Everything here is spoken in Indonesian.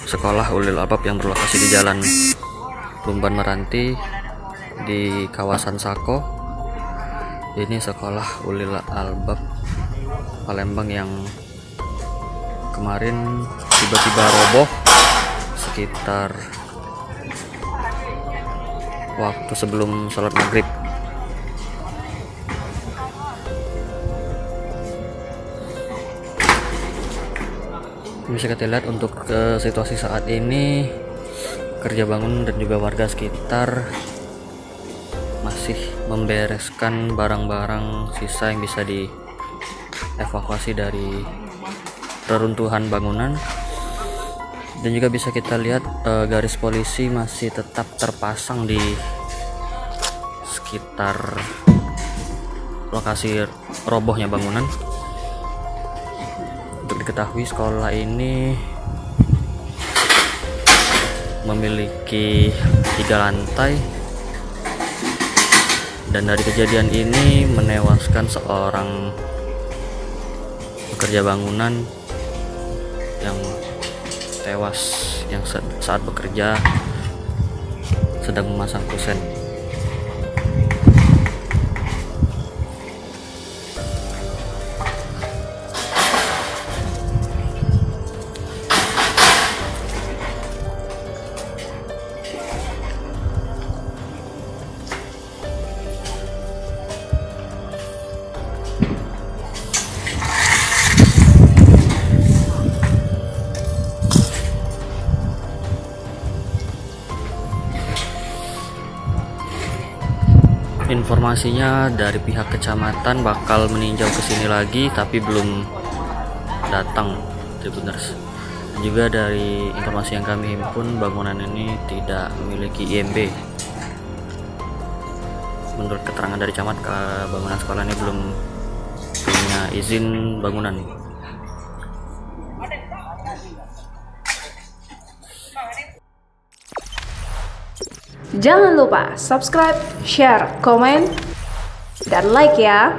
sekolah Ulil Albab yang berlokasi di Jalan Lumban Meranti di kawasan Sako. Ini sekolah Ulil Albab Palembang yang kemarin tiba-tiba roboh sekitar waktu sebelum sholat maghrib. Bisa kita lihat untuk situasi saat ini, kerja bangun dan juga warga sekitar masih membereskan barang-barang sisa yang bisa dievakuasi dari reruntuhan bangunan. Dan juga bisa kita lihat garis polisi masih tetap terpasang di sekitar lokasi robohnya bangunan. Untuk diketahui, sekolah ini memiliki 3 lantai, dan dari kejadian ini menewaskan seorang pekerja bangunan yang tewas yang saat bekerja sedang memasang kusen. Informasinya dari pihak kecamatan bakal meninjau ke sini lagi, tapi belum datang, Tribuners. Dan juga dari informasi yang kami himpun, bangunan ini tidak memiliki IMB. Menurut keterangan dari camat, bangunan sekolah ini belum punya izin bangunan. Jangan lupa subscribe, share, komen, dan like ya.